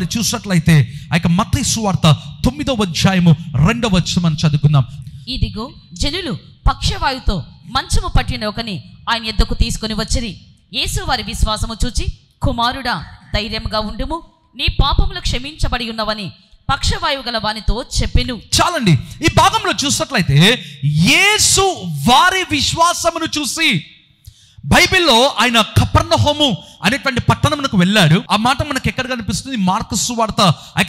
మరి చూసినట్లయితే ఆ యొక్క మత్తయి సువార్త 9వ అధ్యాయము 2వ వచనం చదువుకుందాం. ఇదిగో జనులు పక్షవాయువుతో మంచము పట్టిన ఒకని ఆయన యొద్దకు తీసుకొని వచ్చిరి. యేసు వారి విశ్వాసము చూచి, కుమారుడా, ధైర్యముగా ఉండుము, నీ పాపములు క్షమించబడి ఉన్నవని పక్షవాయువు గల వానితో చెప్పెను. చాలండి. ఈ భాగంలో చూసినట్లయితే యేసు వారి విశ్వాసమును చూసి, బైబిల్లో ఆయన కపెర్నహూము అనేటువంటి పట్టణమునకు వెళ్ళాడు. ఆ మాట మనకు ఎక్కడ కనిపిస్తుంది? మార్కు సువార్త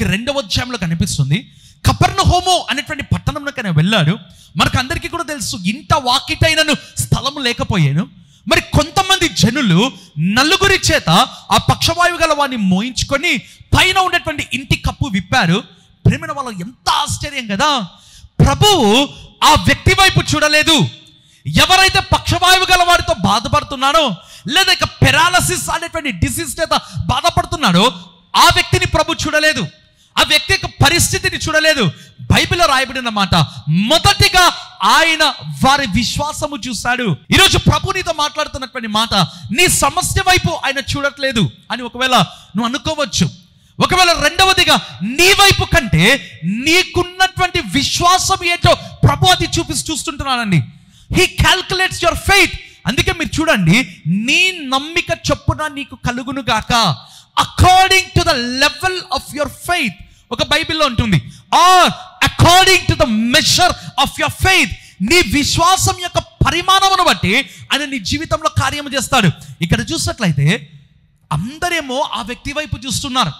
2వ అధ్యాయంలో కనిపిస్తుంది. కపెర్నహూము అనేటువంటి పట్టణమునకు ఆయన వెళ్ళాడు. మనకు అందరికీ కూడా తెలుసు, ఇంట వాకిటైనను స్థలము లేకపోయాను. మరి కొంతమంది జనులు నలుగురి చేత ఆ పక్షవాయువు గల వాడిని మోయించుకొని పైన ఉన్నటువంటి ఇంటి కప్పు విప్పారు. ప్రేమైన వాళ్ళు ఎంత ఆశ్చర్యం కదా! ప్రభువు ఆ వ్యక్తి వైపు చూడలేదు. ఎవరైతే పక్షవాయువు గల వాడితో బాధపడుతున్నాడో, లేదా ఇక పెరాలసిస్ అనేటువంటి డిసీజ్ చేత బాధపడుతున్నాడో, ఆ వ్యక్తిని ప్రభు చూడలేదు. ఆ వ్యక్తి యొక్క పరిస్థితిని చూడలేదు. బైబిల్లో రాయబడిన మాట, మొదటిగా ఆయన వారి విశ్వాసము చూశాడు. ఈరోజు ప్రభు నీతో మాట్లాడుతున్నటువంటి మాట, నీ సమస్య వైపు ఆయన చూడట్లేదు అని ఒకవేళ నువ్వు అనుకోవచ్చు. ఒకవేళ రెండవదిగా నీ వైపు కంటే నీకున్నటువంటి విశ్వాసం ఏంటో ప్రభు అది చూస్తుంటున్నాడండి. He calculates your faith. అందుకే మీరు చూడండి, నీ నమ్మిక చొప్పున నీకు కలుగును గాక, according to the level of your faith. ఒక బైబిల్లో ఉంటుంది, or according to the measure of your faith. నీ విశ్వాసం యొక్క పరిమాణమును బట్టి ఆయన నీ జీవితంలో కార్యము చేస్తాడు. ఇక్కడ చూసినట్లయితే అందరేమో ఆ వ్యక్తి వైపు చూస్తున్నారు,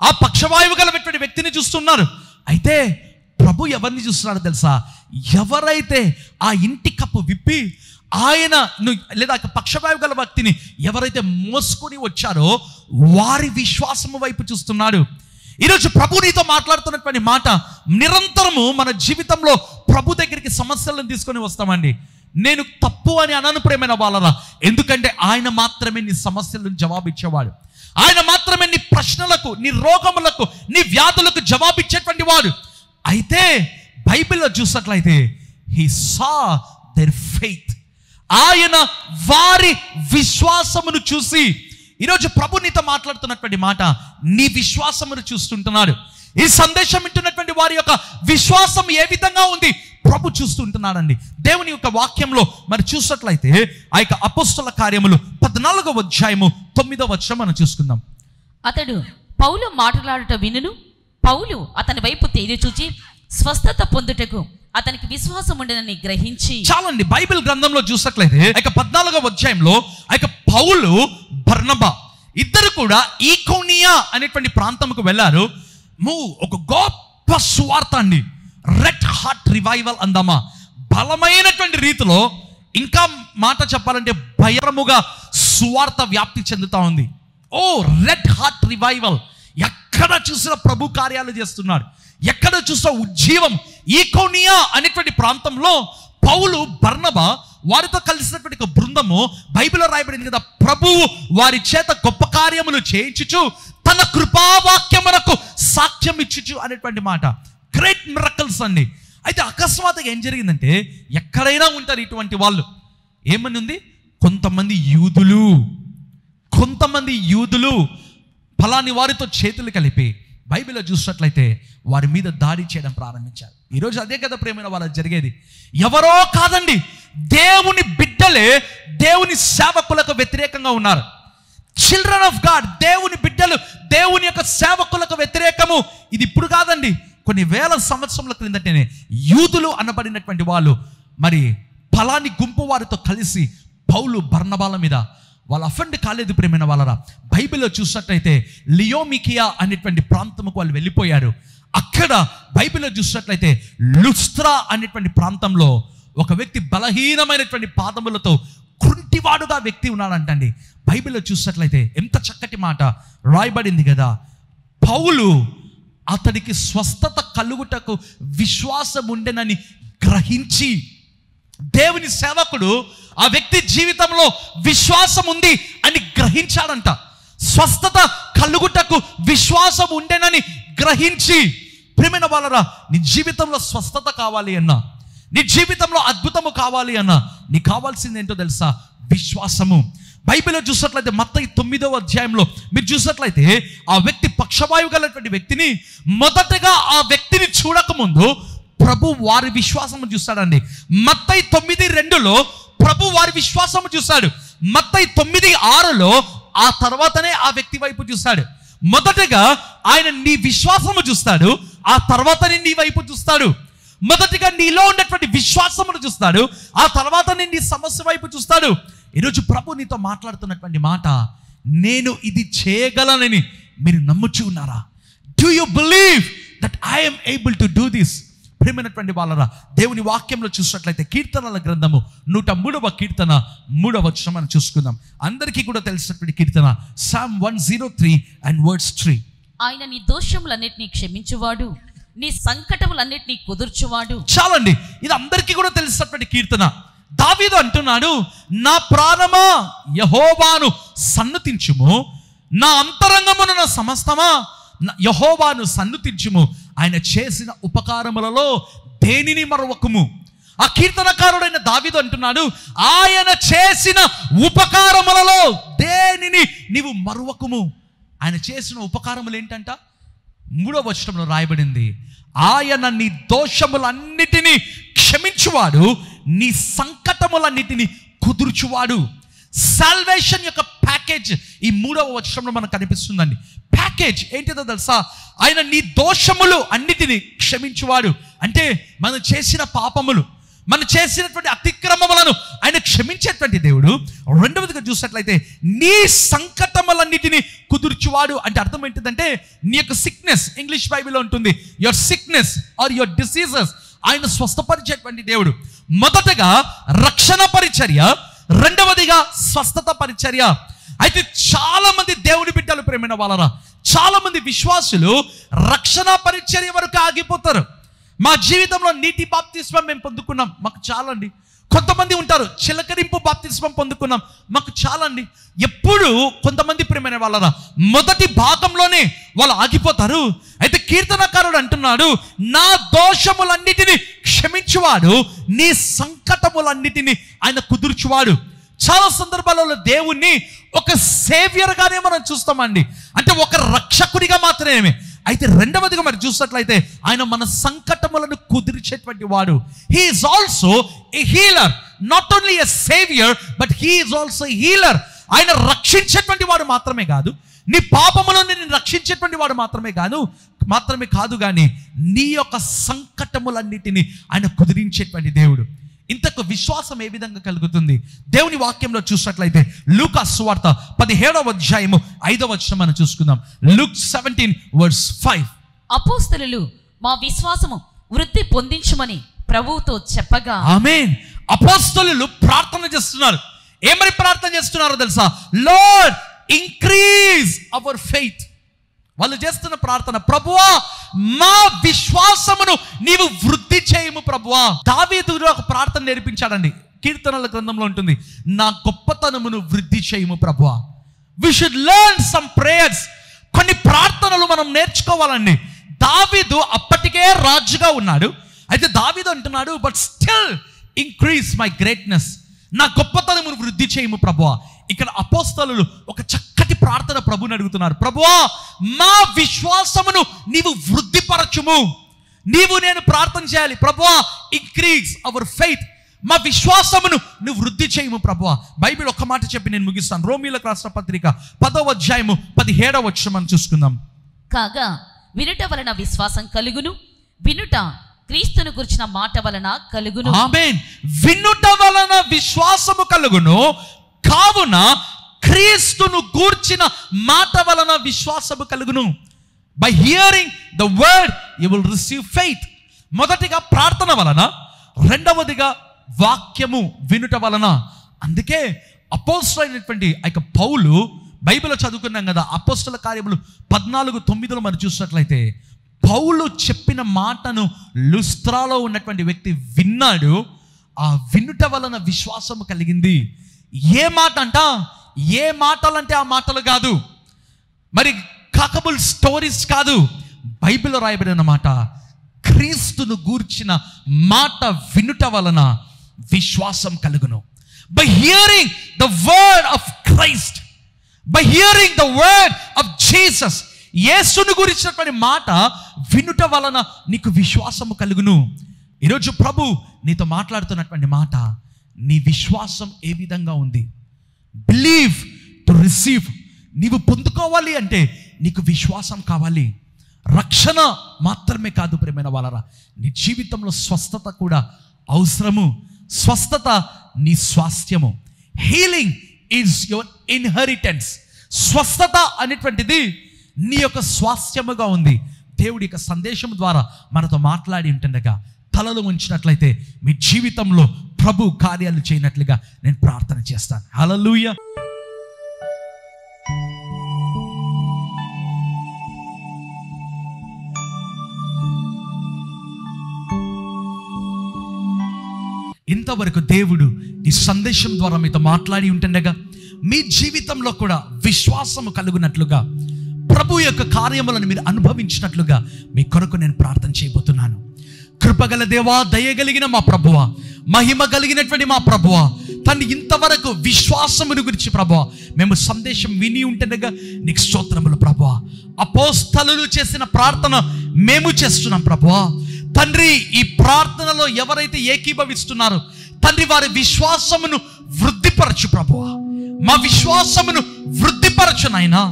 ఆ పక్షవాయువు గల వ్యక్తిని చూస్తున్నారు. అయితే ప్రభు ఎవరిని చూస్తున్నాడు తెలుసా? ఎవరైతే ఆ ఇంటి కప్పు విప్పి ఆయన లేదా పక్షవాయువు గల వ్యక్తిని ఎవరైతే మోసుకొని వచ్చారో వారి విశ్వాసము వైపు చూస్తున్నాడు. ఈరోజు ప్రభు నీతో మాట్లాడుతున్నటువంటి మాట, నిరంతరము మన జీవితంలో ప్రభు దగ్గరికి సమస్యలను తీసుకొని వస్తామండి. నేను తప్పు అని అనను ప్రేమైన వాళ్ళరా, ఎందుకంటే ఆయన మాత్రమే నీ సమస్యలను జవాబిచ్చేవాడు. ఆయన మాత్రమే నీ ప్రశ్నలకు, నీ రోగములకు, నీ వ్యాధులకు జవాబిచ్చేటువంటి వాడు. అయితే బైబిల్లో చూసినట్లయితే he saw their faith. ఆయన వారి విశ్వాసమును చూసి, ఈరోజు ప్రభు నీతో మాట్లాడుతున్నటువంటి మాట, నీ విశ్వాసమును చూస్తుంటున్నాడు. ఈ సందేశం వింటున్నటువంటి వారి యొక్క విశ్వాసం ఏ విధంగా ఉంది ప్రభు చూస్తుంటున్నాడండి. దేవుని యొక్క వాక్యంలో మరి చూసినట్లయితే ఆ యొక్క అపోస్తల కార్యములు 14వ అధ్యాయము 9వ వచనం మనం చూసుకుందాం. అతడు పౌలు మాట్లాడుట వినును. పౌలు అతని వైపు తేరి చూచి స్వస్థత పొందుటకు అతనికి విశ్వాసం ఉండనని గ్రహించి. చాలండి. బైబిల్ గ్రంథంలో చూసినట్లయితే 14వ అధ్యాయంలో పౌలు, బర్నబా ఇద్దరు కూడా ఈకోనియా అనేటువంటి ప్రాంతంకు వెళ్ళారు. ఒక గొప్ప సువార్త అండి, రెడ్ హార్ట్ రివైవల్ అందామా, బలమైనటువంటి రీతిలో, ఇంకా మాట చెప్పాలంటే భయముగా సువార్త వ్యాప్తి చెందుతా ఉంది. ఓ రెడ్ హార్ట్ రివైవల్! ఎక్కడ చూసినా ప్రభు కార్యాలు చేస్తున్నాడు, ఎక్కడ చూసినా ఉజ్జీవం. ఈకోనియా అనేటువంటి ప్రాంతంలో పౌలు, బర్నబా వారితో కలిసినటువంటి ఒక బృందము, బైబిల్లో రాయబడింది కదా, ప్రభువు వారి చేత గొప్ప కార్యములు చేయించుచు తన కృపావాక్యమునకు సాక్ష్యం ఇచ్చుచు అనేటువంటి మాట. గ్రేట్ మిరకల్స్ అండి. అయితే అకస్మాత్తుగా ఏం జరిగిందంటే, ఎక్కడైనా ఉంటారు ఇటువంటి వాళ్ళు. ఏమని ఉంది? కొంతమంది యూదులు ఫలాని వారితో చేతులు కలిపి బైబిల్లో చూసినట్లయితే వారి మీద దాడి చేయడం ప్రారంభించారు. ఈరోజు అదే కదా ప్రేమైన వాళ్ళకి జరిగేది. ఎవరో కాదండి, దేవుని బిడ్డలే దేవుని సేవకులకు వ్యతిరేకంగా ఉన్నారు. చిల్డ్రన్ ఆఫ్ గాడ్, దేవుని బిడ్డలు దేవుని యొక్క సేవకులకు వ్యతిరేకము. ఇది ఇప్పుడు కాదండి, కొన్ని వేల సంవత్సరముల క్రిందటనే యూదులు అనబడినటువంటి వాళ్ళు మరి ఫలాని గుంపు వారితో కలిసి పౌలు, బర్నబాల మీద వాళ్ళు అఫెండ్ కాలేదు ప్రేమైన వాళ్ళరా. బైబిల్లో చూసినట్లయితే లియోమికియా అనేటువంటి ప్రాంతముకు వాళ్ళు వెళ్ళిపోయారు. అక్కడ బైబిల్లో చూసినట్లయితే లుస్త్రా అనేటువంటి ప్రాంతంలో ఒక వ్యక్తి బలహీనమైనటువంటి పాదములతో కుంటివాడుగా వ్యక్తి ఉన్నాడంటండి. బైబిల్లో చూసినట్లయితే ఎంత చక్కటి మాట రాయబడింది కదా, పౌలు అతడికి స్వస్థత కలుగుటకు విశ్వాసం ఉండెనని గ్రహించి, దేవుని సేవకుడు ఆ వ్యక్తి జీవితంలో విశ్వాసం ఉంది అని గ్రహించాడంట. స్వస్థత కలుగుటకు విశ్వాసం ఉండేనని గ్రహించి, ప్రియమైన వాళ్ళరా, నీ జీవితంలో స్వస్థత కావాలి అన్నా, నీ జీవితంలో అద్భుతము కావాలి అన్నా, నీకు కావాల్సింది ఏంటో తెలుసా? విశ్వాసము. బైబిల్లో చూసినట్లయితే మత్తయి 9వ అధ్యాయంలో మీరు చూసినట్లయితే ఆ వ్యక్తి పక్షవాయువు గలటువంటి వ్యక్తిని మొదటగా ఆ వ్యక్తిని చూడకముందు ప్రభు వారి విశ్వాసము చూస్తాడండి. మత్తయి 9:2లో ప్రభు వారి విశ్వాసము చూస్తాడు. మత్తయి 9:6లో ఆ తర్వాతనే ఆ వ్యక్తి వైపు చూస్తాడు. మొదటగా ఆయన నీ విశ్వాసము చూస్తాడు, ఆ తర్వాతనే నీ వైపు చూస్తాడు. మొదటిగా నీలో ఉన్నటువంటి విశ్వాసమును చూస్తాడు, ఆ తర్వాత నీ సమస్య వైపు చూస్తాడు. ఈరోజు ప్రభు నీతో మాట్లాడుతున్నటువంటి మాట, నేను ఇది చేయగలనని మీరు నమ్ముచూ ఉన్నారా? Do you believe that I'm able to do this? ప్రియమైనటువంటి వాళ్ళరా, దేవుని వాక్యంలో చూసినట్లయితే కీర్తనల గ్రంథము 103వ కీర్తన 3వ వచనం మనం చూసుకుందాం. అందరికీ కూడా తెలిసినటువంటి కీర్తన Psalm 103 and verse 3. ఆయన నీ దోషములన్నిటినీ క్షమించువాడు, నీ సంకటములన్నిటినీ కుదుర్చువాడు. చాలండి, ఇది అందరికీ కూడా తెలిసినటువంటి కీర్తన. దావీదు అంటున్నాడు, నా ప్రాణమా యెహోవాను సన్నుతించుము, నా అంతరంగమున నా సమస్తమా యెహోవాను సన్నుతించుము, ఆయన చేసిన ఉపకారములలో దేనిని మరవకుము. ఆ కీర్తనకారుడైన దావీదు అంటున్నాడు, ఆయన చేసిన ఉపకారములలో దేనిని నీవు మరవకుము. ఆయన చేసిన ఉపకారములు ఏంటంట? 3వ వచనంలో రాయబడింది, ఆయన నీ దోషములన్నిటినీ క్షమించువాడు, నీ సంకటములన్నిటినీ కుదుర్చువాడు. సాల్వేషన్ యొక్క ప్యాకేజ్ ఈ 3వ వచనంలో మనకు కనిపిస్తుందండి. ప్యాకేజ్ ఏంటిదో తెలుసా? ఆయన నీ దోషములు అన్నిటినీ క్షమించువాడు అంటే మనం చేసిన పాపములు, మనం చేసినటువంటి అతిక్రమములను ఆయన క్షమించేటువంటి దేవుడు. రెండవదిగా చూసినట్లయితే నీ సంకటములన్నిటినీ కుదుర్చువాడు అంటే అర్థం ఏంటిదంటే నీ యొక్క సిక్నెస్, ఇంగ్లీష్ బైబిల్లో ఉంటుంది your sickness or your diseases ఆయన స్వస్థపరిచేటువంటి దేవుడు. మొదటగా రక్షణ పరిచర్య, రెండవదిగా స్వస్థత పరిచర్య. అయితే చాలా మంది దేవుని బిడ్డలు, ప్రేమైన వాళ్ళరా, చాలా మంది విశ్వాసులు రక్షణ పరిచర్య వరకు ఆగిపోతారు. మా జీవితంలో నీటి బాప్తిస్మం మేము పొందుకున్నాం, మాకు చాలండి. కొంతమంది ఉంటారు చిలకరింపు బాప్తిస్మం పొందుకున్నాం, మాకు చాలండి. ఎప్పుడు కొంతమంది ప్రేమైన వాళ్ళరా మొదటి భాగంలోనే వాళ్ళు ఆగిపోతారు. అయితే కీర్తనకారుడు అంటున్నాడు, నా దోషములన్నిటినీ క్షమించువాడు, నీ సంకటములన్నిటినీ ఆయన కుదుర్చువాడు. చాలా సందర్భాలలో దేవుణ్ణి ఒక సేవియర్గానే మనం చూస్తామండి, అంటే ఒక రక్షకుడిగా మాత్రమే. అయితే రెండవదిగా మరి చూసినట్లయితే ఆయన మన సంకటములను కుదిర్చేటువంటి వాడు. He is also a healer, not only a saviour but he is also healer. ఆయన రక్షించేటువంటి వాడు మాత్రమే కాదు, నీ పాపములను నిన్ను రక్షించేటువంటి వాడు మాత్రమే కాదు కానీ నీ యొక్క సంకటములన్నిటినీ ఆయన కుదిరించేటువంటి దేవుడు. ఇంతకు విశ్వాసం ఏ విధంగా కలుగుతుంది? దేవుని వాక్యంలో చూసినట్లయితే లూకా సువార్త 17వ అధ్యాయము 5వ వచనం మనం చూసుకుందాం. Luke 17:5. అపోస్తలులు మా విశ్వాసము వృద్ధి పొందించుమని ప్రభువుతో చెప్పగా, ఆమేన్. అపోస్తలులు ప్రార్థన చేస్తున్నారు. ఏమని ప్రార్థన చేస్తున్నారో తెలుసా? Lord increase our faith. వాళ్ళు చేస్తున్న ప్రార్థన, ప్రభువా మా విశ్వాసమును నీవు వృద్ధి చేయము ప్రభువా. దావీదు ఒక ప్రార్థన నేర్పించాడండి, కీర్తనల గ్రంథంలో ఉంటుంది, నా గొప్పతనమును వృద్ధి చేయము ప్రభువా. We should learn some prayers. కొన్ని ప్రార్థనలు మనం నేర్చుకోవాలండి. దావీదు అప్పటికే రాజుగా ఉన్నాడు. అయితే దావీదు అంటున్నాడు, but still increase my greatness, నా గొప్పతనమును వృద్ధి చేయము ప్రభువా. ఇక్కడ అపోస్తలులు ఒక చక్కటి ప్రార్థన ప్రభుని అడుగుతున్నారు, ప్రభువా మా విశ్వాసమును నీవు వృద్ధిపరచుము. నీవు నేను ప్రార్థన చేయాలి, ప్రభువా ఇంక్రీజ్ అవర్ ఫెయిత్, మా విశ్వాసమును నువ్వు వృద్ధి చేయము ప్రభువా. బైబిల్ ఒక్క మాట చెప్పి నేను ముగిస్తాను. రోమీయులకు రాసిన పత్రిక 10వ అధ్యాయము 17వ వచనం మనం చూసుకుందాం. కాగా వినుట వలన విశ్వాసం కలుగును, వినుట క్రీస్తును గురించిన మాట వలన కలుగును. ఆమేన్. వినుట వలన విశ్వాసము కలుగును, కావున క్రీస్తును గూర్చిన మాట వలన విశ్వాసము కలుగును. By hearing the word you will receive faith. మొదటిగా ప్రార్థన వలన, రెండవదిగా వాక్యము వినుట వలన. అందుకే అపోస్తలుడు అయినటువంటి పౌలు, బైబిల్లో చదువుకున్నాం కదా, అపోస్తల కార్యములు 14:9 మనం చూసినట్లయితే పౌలు చెప్పిన మాటను లుస్త్రాలో ఉన్నటువంటి వ్యక్తి విన్నాడు. ఆ వినుట వలన విశ్వాసము కలిగింది. ఏ మాట అంట? ఏ మాటలంటే ఆ మాటలు కాదు, మరి కాకబుల్ స్టోరీస్ కాదు. బైబిల్లో రాయబడిన మాట, క్రీస్తును గూర్చిన మాట వినుట వలన విశ్వాసం కలుగును. By hearing the word of Christ, by hearing the word of Jesus. యేసును గురించినటువంటి మాట వినుట వలన నీకు విశ్వాసము కలుగును. ఈరోజు ప్రభు నీతో మాట్లాడుతున్నటువంటి మాట, నీ విశ్వాసం ఏ విధంగా ఉంది? Believe to receive. నీవు పొందుకోవాలి అంటే నీకు విశ్వాసం కావాలి. రక్షణ మాత్రమే కాదు ప్రియమైన వాళ్ళరా, నీ జీవితంలో స్వస్థత కూడా అవసరము. స్వస్థత నీ స్వాస్థ్యము. Healing is your inheritance. స్వస్థత అనేటువంటిది నీ యొక్క స్వాస్థ్యముగా ఉంది. దేవుడి యొక్క సందేశం ద్వారా మనతో మాట్లాడి ఉంటుండగా తలలు ఉంచినట్లయితే మీ జీవితంలో ప్రభు కార్యాలు చేయనట్లుగా నేను ప్రార్థన చేస్తాను. హల్లెలూయా. ఇంతవరకు దేవుడు ఈ సందేశం ద్వారా మీతో మాట్లాడి ఉంటుండగా మీ జీవితంలో కూడా విశ్వాసము కలుగునట్లుగా, ప్రభు యొక్క కార్యములను మీరు అనుభవించినట్లుగా మీ కొరకు నేను ప్రార్థన చేయబోతున్నాను. కృపగల దేవా, దయగలిగిన మా ప్రభువా, మహిమ కలిగినటువంటి మా ప్రభువా, తను ఇంతవరకు విశ్వాసమును గురించి ప్రభువా మేము సందేశం విని ఉంటుండగా నీకు స్తోత్రములు ప్రభువా. అపోస్తలులు చేసిన ప్రార్థన మేము చేస్తున్నాం ప్రభువా. తండ్రి, ఈ ప్రార్థనలో ఎవరైతే ఏకీభవిస్తున్నారో తండ్రి, వారి విశ్వాసమును వృద్ధిపరచు ప్రభువా. మా విశ్వాసమును వృద్ధిపరచు నాయనా.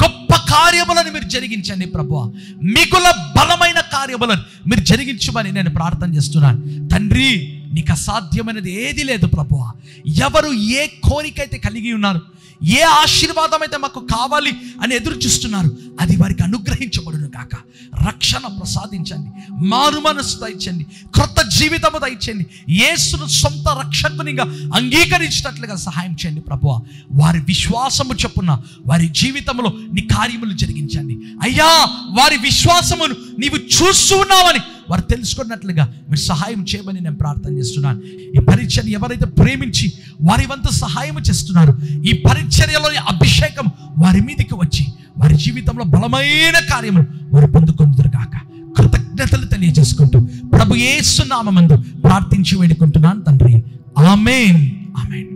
గొప్ప కార్యములను మీరు జరిగించండి ప్రభువా. మిగుల బలమైన కార్యములను మీరు జరిగించమని నేను ప్రార్థన చేస్తున్నాను తండ్రి. నీకు అసాధ్యమైనది ఏది లేదు ప్రభువా. ఎవరు ఏ కోరిక అయితే కలిగి ఉన్నారు, ఏ ఆశీర్వాదం అయితే మాకు కావాలి అని ఎదురు చూస్తున్నారు, అది వారికి అనుగ్రహించబడును కాక. రక్షణ ప్రసాదించండి, మారు మనసు దయచండి, క్రొత్త జీవితము దయచండి. యేసును సొంత రక్షకునిగా అంగీకరించినట్లుగా సహాయం చేయండి ప్రభువా. వారి విశ్వాసము చొప్పున వారి జీవితంలో నీ కార్యములు జరిగించండి అయ్యా. వారి విశ్వాసమును నీవు చూస్తూ ఉన్నావని వారు తెలుసుకున్నట్లుగా మీరు సహాయం చేయమని నేను ప్రార్థన చేస్తున్నాను. ఈ పరిచర్య ఎవరైతే ప్రేమించి వారి వంతు సహాయం చేస్తున్నారు, ఈ పరిచర్యలోని అభిషేకం వారి మీదకి వచ్చి వారి జీవితంలో బలమైన కార్యములు వారు పొందుకుందరు కాక. కృతజ్ఞతలు తెలియజేసుకుంటూ ప్రభు యేసు నామమందు ప్రార్థించి వేడుకుంటున్నాను తండ్రి. ఆమేన్, ఆమేన్.